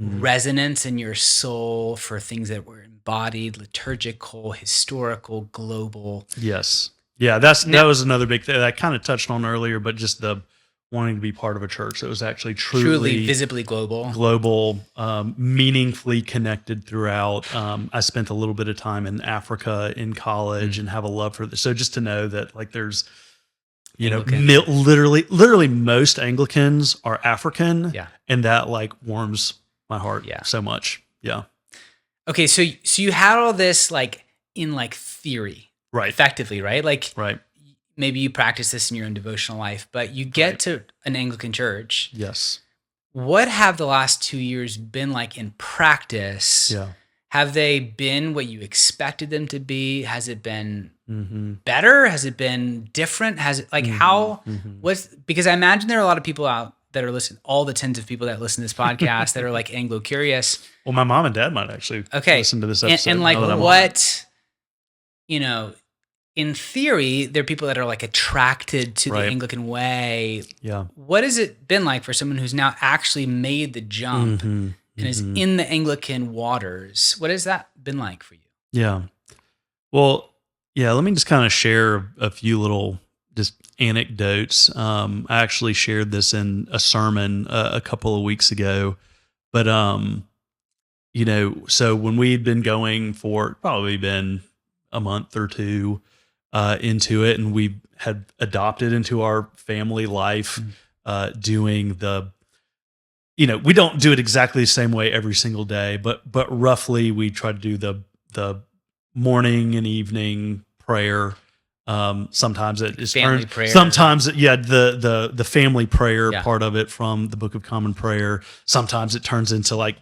resonance in your soul for things that were embodied, liturgical, historical, global. Yes. Yeah, that was another big thing that I kind of touched on earlier, but just the wanting to be part of a church that was actually truly visibly global, meaningfully connected throughout. I spent a little bit of time in Africa in college and have a love for this. So just to know that there's, literally most Anglicans are African, and that warms my heart so much. Yeah. Okay, so you had all this in theory, right? Effectively, right? Right. Maybe you practice this in your own devotional life, but you get to an Anglican church. Yes. What have the last 2 years been like in practice? Yeah. Have they been what you expected them to be? Has it been Mm-hmm. better? Has it been different? Has it how because I imagine there are a lot of people out that are listening, all the tens of people that listen to this podcast that are like Anglo curious. Well, my mom and dad might actually listen to this episode. And like now that I'm on. what, in theory, there are people that are like attracted to the Anglican way. Yeah. What has it been like for someone who's now actually made the jump and is in the Anglican waters? What has that been like for you? Yeah. Well, yeah, let me just kind of share a few little just anecdotes. I actually shared this in a sermon a couple of weeks ago, but so when we'd been going for probably been a month or two into it, and we had adopted into our family life, doing we don't do it exactly the same way every single day, but roughly we try to do the morning and evening prayer. Sometimes it is family prayer. Sometimes, the family prayer part of it from the Book of Common Prayer. Sometimes it turns into like,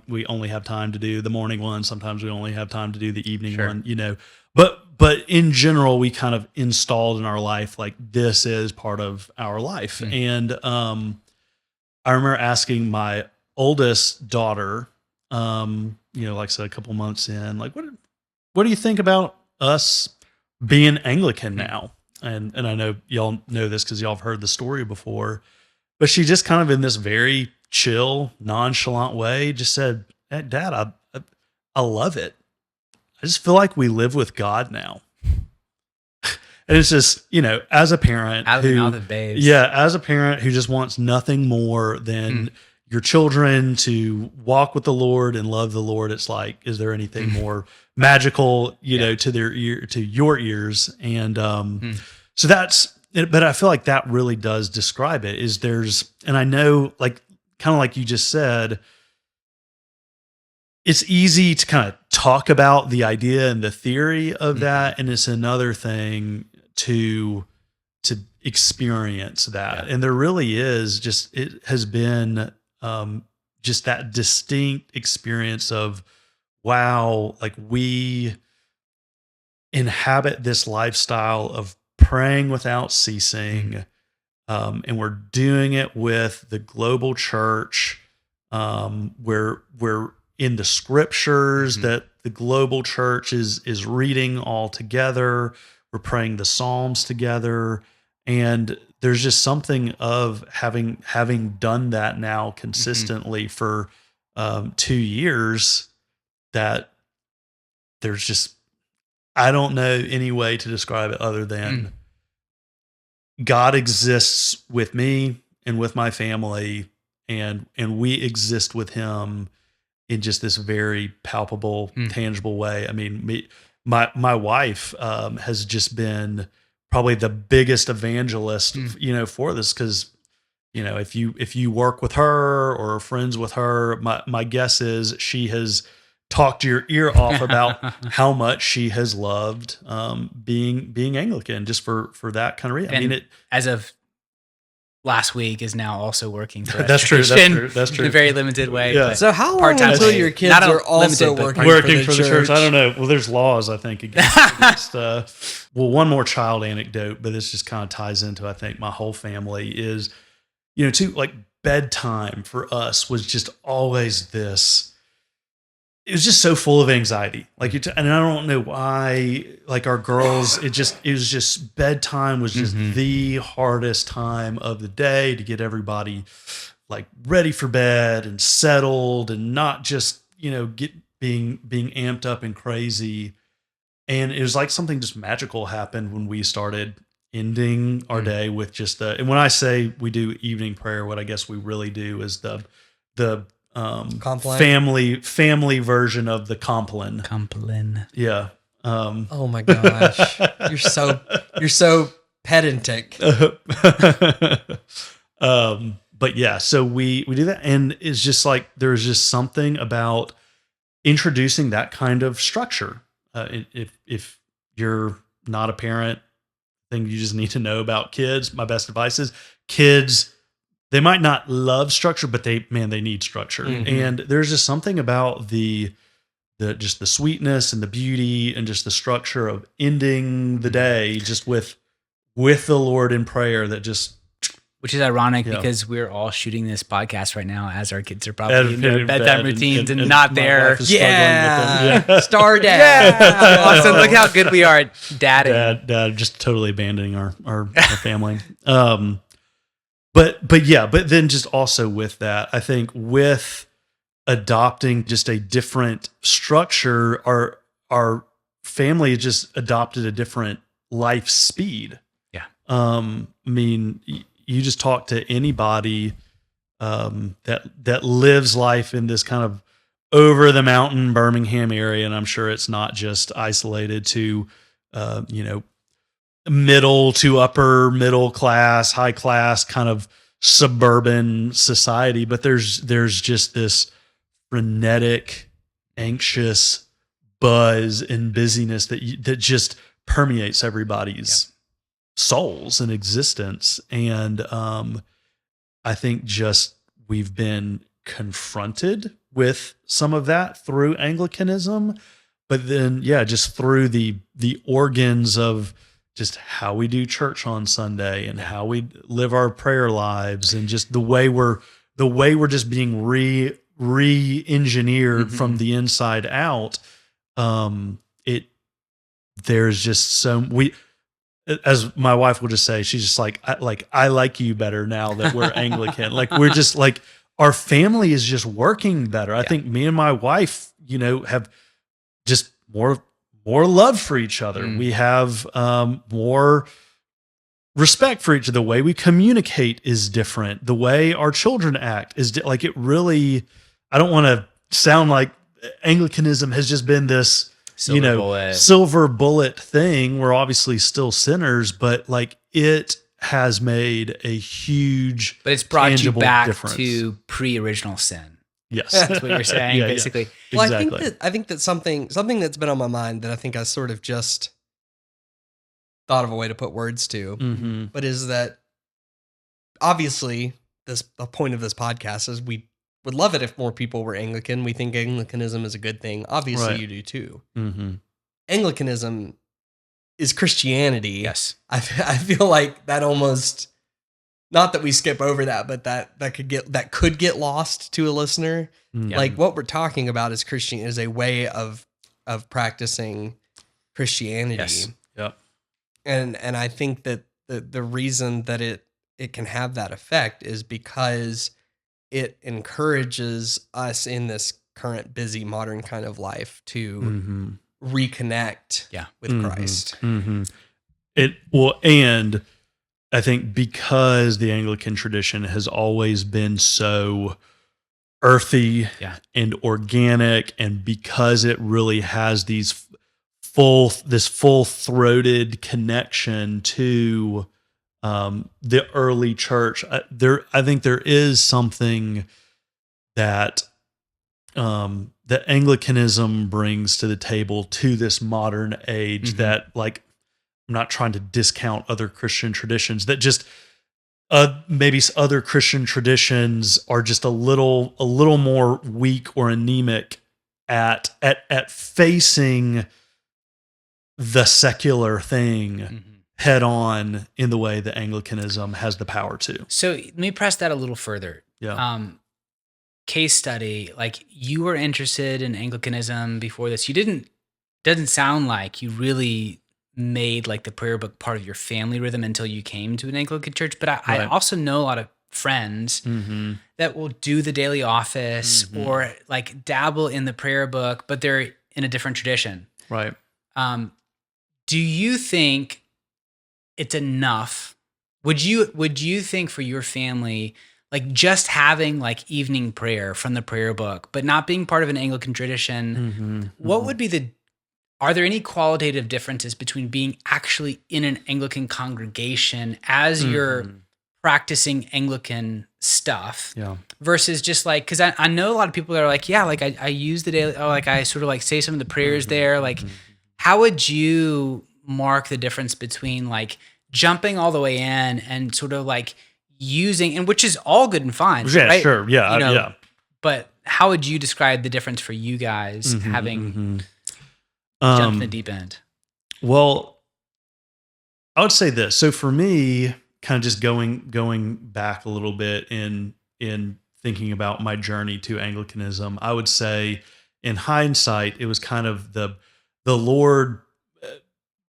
we only have time to do the morning one. Sometimes we only have time to do the evening one. But in general, we kind of installed in our life like this is part of our life. And I remember asking my oldest daughter, like I said, a couple months in, like, what do you think about us being Anglican now? And I know y'all know this because y'all have heard the story before, but she just kind of in this very chill, nonchalant way just said, hey, Dad, I love it. I just feel like we live with God now. And it's just, as a parent out of the mouth of babes. Yeah, as a parent who just wants nothing more than your children to walk with the Lord and love the Lord, it's like, is there anything more magical, to your ears? And so that's, but I feel like that really does describe it. And I know, like, kind of like you just said, it's easy to kind of talk about the idea and the theory of that, and it's another thing to experience that. And there really is it has been just that distinct experience of, wow, like we inhabit this lifestyle of praying without ceasing, and we're doing it with the global church. We're in the scriptures that the global church is reading all together. We're praying the Psalms together. And there's just something of having done that now consistently for 2 years, that there's just, I don't know any way to describe it other than God exists with me and with my family, and we exist with him in just this very palpable, tangible way. I mean, my wife has just been probably the biggest evangelist, for this, because if you work with her or are friends with her, my guess is she has talked your ear off about how much she has loved being Anglican, just for that kind of reason. I mean, as of last week is now also working for That's true. That's true. In a very limited way. Yeah. So how long part-time until way. your kids Not are also limited, working for the church? I don't know. Well, there's laws, I think, against one more child anecdote, but this just kind of ties into, I think, my whole family is, too, like bedtime for us was just always this. It was just so full of anxiety. Like, and I don't know why, like our girls, it was just bedtime was just the hardest time of the day to get everybody like ready for bed and settled, and not just, being amped up and crazy. And it was like something just magical happened when we started ending our day with just and when I say we do evening prayer, what I guess we really do is the family version of the Compline. Yeah. Oh my gosh. You're so pedantic. But yeah, so we do that, and it's just like there's just something about introducing that kind of structure. If you're not a parent, thing you just need to know about kids, my best advice is kids, they might not love structure, but they need structure. And there's just something about the just the sweetness and the beauty and just the structure of ending the day just with the Lord in prayer that just. Which is ironic Yeah. because we're all shooting this podcast right now as our kids are probably in their in bedtime bed routines and my not there. wife is struggling with them. Star Dad. Yeah, Austin, look how good we are at dadding. Dad just totally abandoning our family. But then just also with that, I think with adopting just a different structure, our family has just adopted a different life speed. Yeah. I mean, you just talk to anybody that lives life in this kind of over the mountain Birmingham area, and I'm sure it's not just isolated to middle to upper middle class, high class kind of suburban society, but there's just this frenetic, anxious buzz and busyness that just permeates everybody's souls and existence. And I think just we've been confronted with some of that through Anglicanism, but then just through the organs of just how we do church on Sunday and how we live our prayer lives, and just the way we're just being re-engineered from the inside out. There's just as my wife will just say, she's just like, I like you better now that we're Anglican. Like, we're just like, our family is just working better. I think me and my wife, have just more love for each other. We have more respect for each other. The way we communicate is different. The way our children act is like, it really, I don't want to sound like Anglicanism has just been this, silver bullet thing. We're obviously still sinners, but like, it has made a huge, but it's brought you back difference. To pre-original sin. Yes, that's what you're saying, basically. Yeah. Well, Exactly. I think that something that's been on my mind that I think I sort of just thought of a way to put words to, but is that obviously the point of this podcast is we would love it if more people were Anglican. We think Anglicanism is a good thing. Obviously, Right. you do too. Anglicanism is Christianity. Yes. I feel like that almost, not that we skip over that, but that could get lost to a listener. Yeah. Like, what we're talking about is a way of practicing Christianity. Yes. Yep. And I think that the reason that it can have that effect is because it encourages us in this current busy modern kind of life to reconnect with Christ. And I think because the Anglican tradition has always been so earthy and organic, and because it really has this full-throated connection to the early church, I think there is something that that Anglicanism brings to the table to this modern age that, like, I'm not trying to discount other Christian traditions, that just maybe other Christian traditions are just a little more weak or anemic at facing the secular thing head on in the way that Anglicanism has the power to. So let me press that a little further. Yeah. Case study, like, you were interested in Anglicanism before this. Doesn't sound like you really made like the prayer book part of your family rhythm until you came to an Anglican church. But I also know a lot of friends that will do the daily office or like dabble in the prayer book, but they're in a different tradition. Right. Do you think it's enough? Would you think for your family, like, just having like evening prayer from the prayer book, but not being part of an Anglican tradition, what would be are there any qualitative differences between being actually in an Anglican congregation as you're practicing Anglican stuff versus just like, because I know a lot of people that are like, I use the daily, I sort of like say some of the prayers there. Like, how would you mark the difference between like jumping all the way in and sort of like using, and which is all good and fine, Yeah, right? sure. Yeah. But how would you describe the difference for you guys having jumped in the deep end? Well, I would say this. So for me, kind of just going back a little bit in thinking about my journey to Anglicanism, I would say in hindsight, it was kind of the Lord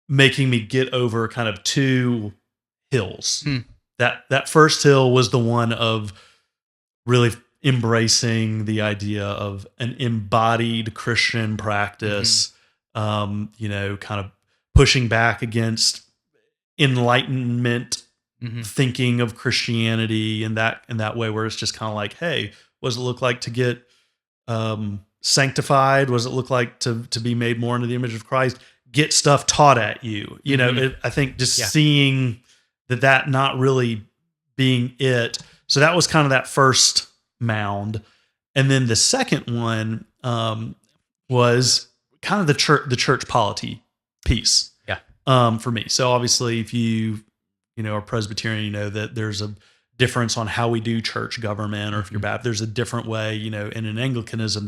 making me get over kind of two hills. That first hill was the one of really embracing the idea of an embodied Christian practice, kind of pushing back against Enlightenment thinking of Christianity in that way, where it's just kind of like, hey, what does it look like to get sanctified? What does it look like to be made more into the image of Christ? Get stuff taught at you. I think just seeing that not really being it. So that was kind of that first mound. And then the second one was kind of the church polity piece. For me. So obviously if you are Presbyterian, you know that there's a difference on how we do church government, or if you're Baptist, there's a different way, and in Anglicanism,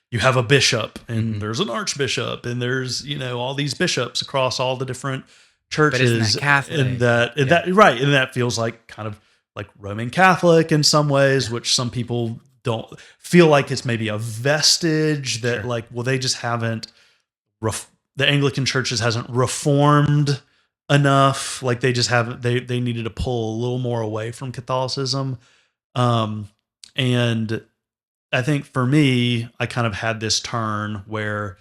you have a bishop and there's an archbishop and there's, all these bishops across all the different churches. But isn't that Catholic? And that feels like kind of like Roman Catholic in some ways, which some people don't feel like it's maybe a vestige that they just haven't, the Anglican churches hasn't reformed enough. Like they just haven't, they needed to pull a little more away from Catholicism. And I think for me, I kind of had this turn where,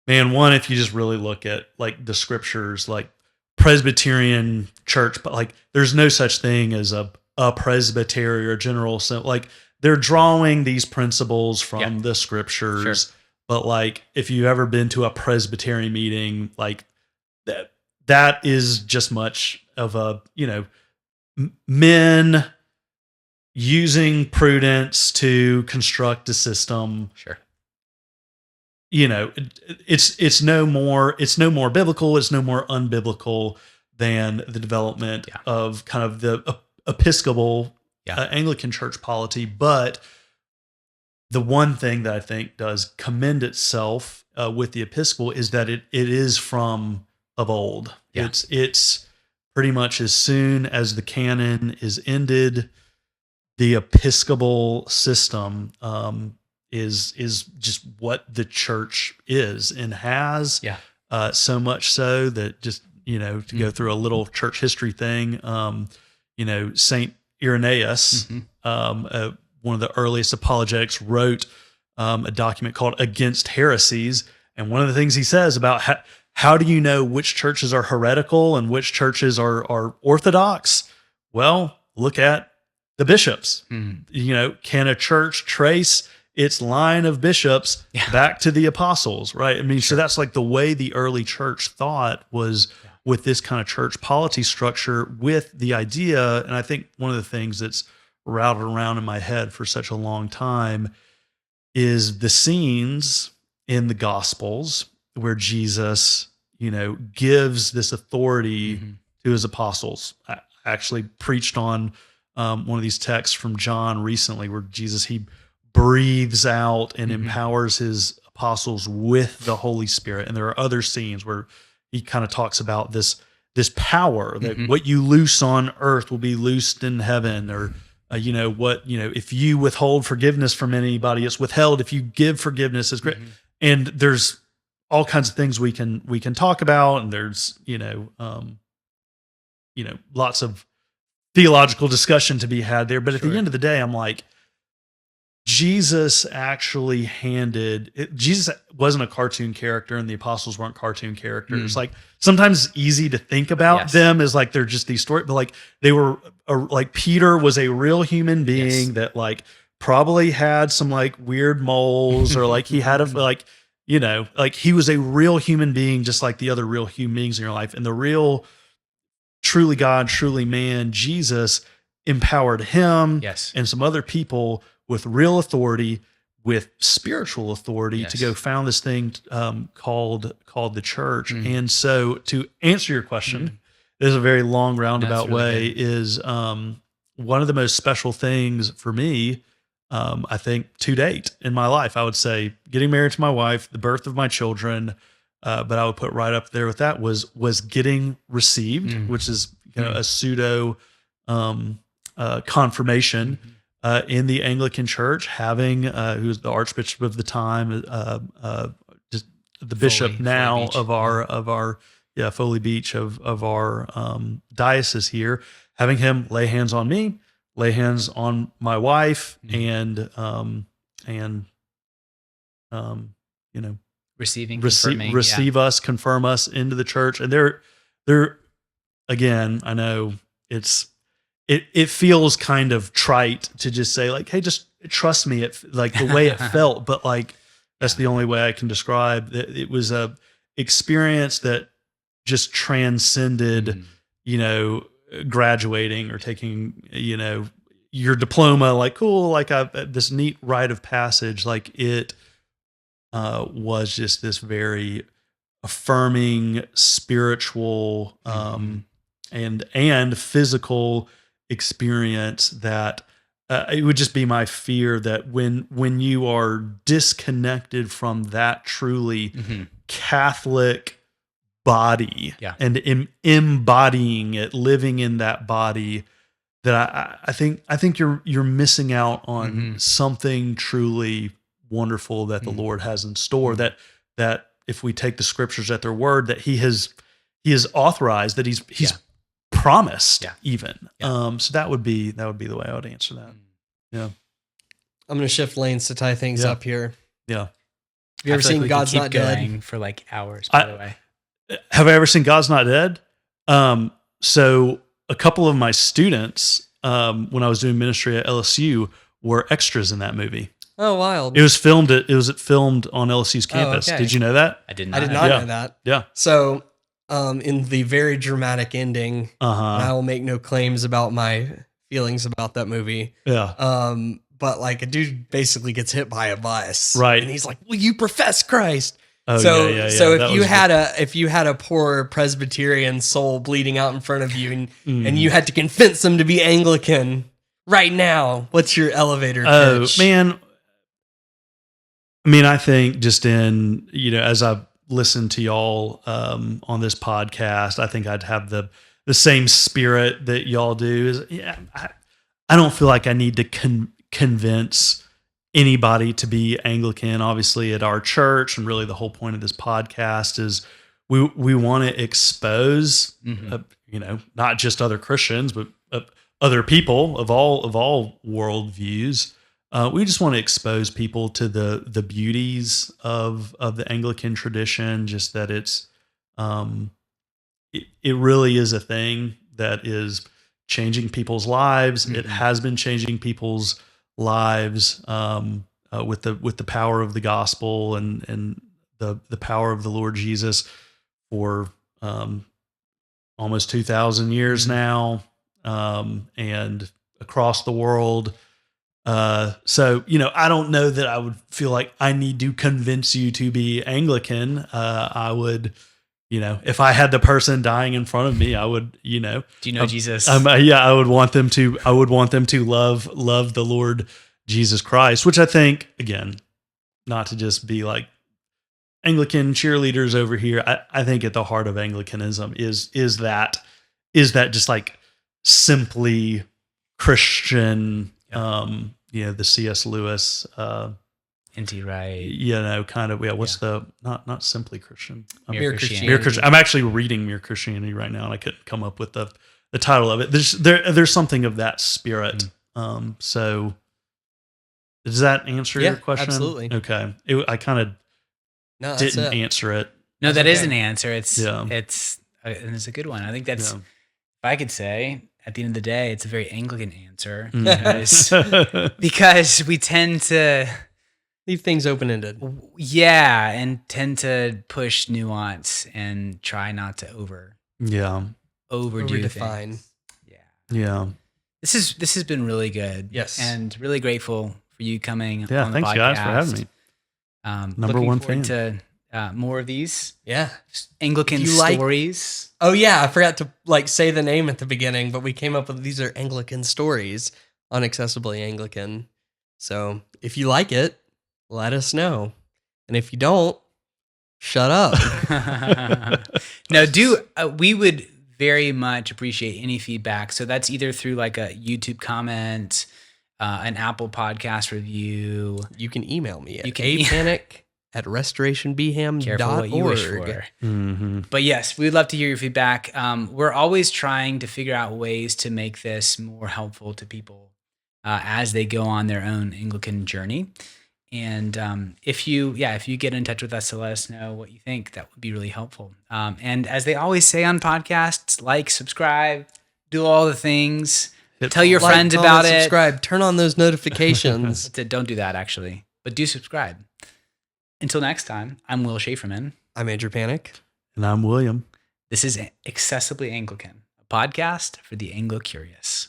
man, one, if you just really look at like the scriptures, like Presbyterian church, but like there's no such thing as a presbytery or general. So like they're drawing these principles from the scriptures. Sure. But like if you've ever been to a Presbyterian meeting, like that is just much of a, men using prudence to construct a system. Sure. It's no more biblical, it's no more unbiblical than the development of kind of the Episcopal Anglican church polity. But the one thing that I think does commend itself with the Episcopal is that it is from of old. Yeah. It's pretty much as soon as the canon is ended, the Episcopal system is just what the church is and has. So much so that just to go through a little church history thing, Saint Irenaeus, one of the earliest apologetics, wrote a document called Against Heresies, and one of the things he says about how do you know which churches are heretical and which churches are orthodox? Well, look at the bishops. Can a church trace its line of bishops back to the apostles, right? I mean, so that's like the way the early church thought was with this kind of church polity structure, with the idea. And I think one of the things that's routed around in my head for such a long time is the scenes in the Gospels where Jesus, gives this authority to his apostles. I actually preached on one of these texts from John recently where Jesus, he breathes out and empowers his apostles with the Holy Spirit. And there are other scenes where he kind of talks about this power that what you loose on earth will be loosed in heaven, or if you withhold forgiveness from anybody, it's withheld. If you give forgiveness, it's great. And there's all kinds of things we can talk about, and there's lots of theological discussion to be had there. But at the end of the day, I'm like, Jesus actually Jesus wasn't a cartoon character, and the apostles weren't cartoon characters. Like sometimes it's easy to think about them as like they're just these stories, but like they were like Peter was a real human being that like probably had some like weird moles, or like he had like he was a real human being just like the other real human beings in your life. And the real truly God, truly man, Jesus empowered him and some other people with real authority, with spiritual authority to go found this thing called the church. And so to answer your question, there's a very long roundabout way, is one of the most special things for me I think to date in my life, I would say getting married to my wife, the birth of my children, but I would put right up there with that was getting received, which is a pseudo confirmation in the Anglican Church, having who was the Archbishop of the time, just the bishop now of our Foley Beach of our diocese here, having him lay hands on me, lay hands on my wife, and receive us, confirm us into the church. And they're again, I know it feels kind of trite to just say like, hey, just trust me. Like the way it felt, but like that's the only way I can describe that. It was a experience that just transcended, graduating or taking, your diploma, like cool, like this neat rite of passage. Like it was just this very affirming spiritual and physical experience that it would just be my fear that when you are disconnected from that truly Catholic body and embodying it, living in that body, that I think you're missing out on something truly wonderful that the Lord has in store. That if we take the scriptures at their word, that He has authorized, that He's promised even. So that would be the way I would answer that. Yeah. I'm going to shift lanes to tie things up here. Yeah. Have you ever seen God's Not Dead? For like hours, by the way. Have I ever seen God's Not Dead? So a couple of my students, when I was doing ministry at LSU, were extras in that movie. Oh, wild! It was filmed on LSU's campus. Okay. Did you know that? I did not know that. Yeah. So, in the very dramatic ending, and I will make no claims about my feelings about that movie. Yeah. But like a dude basically gets hit by a bus, right? And he's like, "Will you profess Christ?" Oh, so yeah. if you had a poor Presbyterian soul bleeding out in front of you, and you had to convince them to be Anglican right now, what's your elevator pitch? Oh man. I mean, I think just in, as I've listened to y'all on this podcast, I think I'd have the same spirit that y'all do. I don't feel like I need to convince anybody to be Anglican. Obviously, at our church, and really the whole point of this podcast is we want to expose, not just other Christians, but other people of all worldviews. We just want to expose people to the beauties of the Anglican tradition. Just that it really is a thing that is changing people's lives. It has been changing people's lives with the power of the gospel and the power of the Lord Jesus for almost 2,000 years now, and across the world. So, I don't know that I would feel like I need to convince you to be Anglican. I would, if I had the person dying in front of me, I would, do you know Jesus? I would want them to love the Lord Jesus Christ, which I think, again, not to just be like Anglican cheerleaders over here. I think at the heart of Anglicanism is that just like simply Christian, the C.S. Lewis, N.T. Wright, kind of, what's the, not simply Christian. Mere Christianity. Mere Christian. I'm actually reading Mere Christianity right now, and I couldn't come up with the title of it. There's something of that spirit. So does that answer your question? Absolutely. Okay. I kind of didn't answer it. No, that is an answer. It's and it's a good one. I think that's, if I could say, at the end of the day, it's a very Anglican answer because we tend to leave things open-ended. Yeah, and tend to push nuance and try not to overdo overdefine. things. Yeah. This has been really good. Yes. And really grateful for you coming Yeah, on the thanks podcast. guys for having me. Number one fan. To more of these. Yeah. Anglican stories. Oh yeah, I forgot to say the name at the beginning, but we came up with these are Anglican stories on Accessibly Anglican. So if you like it, let us know. And if you don't, shut up. No, we would very much appreciate any feedback. So that's either through like a YouTube comment, an Apple podcast review. You can email me at You can- Careful what you wish apanic@restorationbham.org. for. Mm-hmm. But yes, we'd love to hear your feedback. We're always trying to figure out ways to make this more helpful to people as they go on their own Anglican journey. And if you get in touch with us to let us know what you think, that would be really helpful. And as they always say on podcasts, like, subscribe, do all the things, tell your friends about it. Subscribe, turn on those notifications. Don't do that actually, but do subscribe. Until next time, I'm Will Schaeferman. I'm Andrew Panic. And I'm William. This is Accessibly Anglican, a podcast for the Anglo-curious.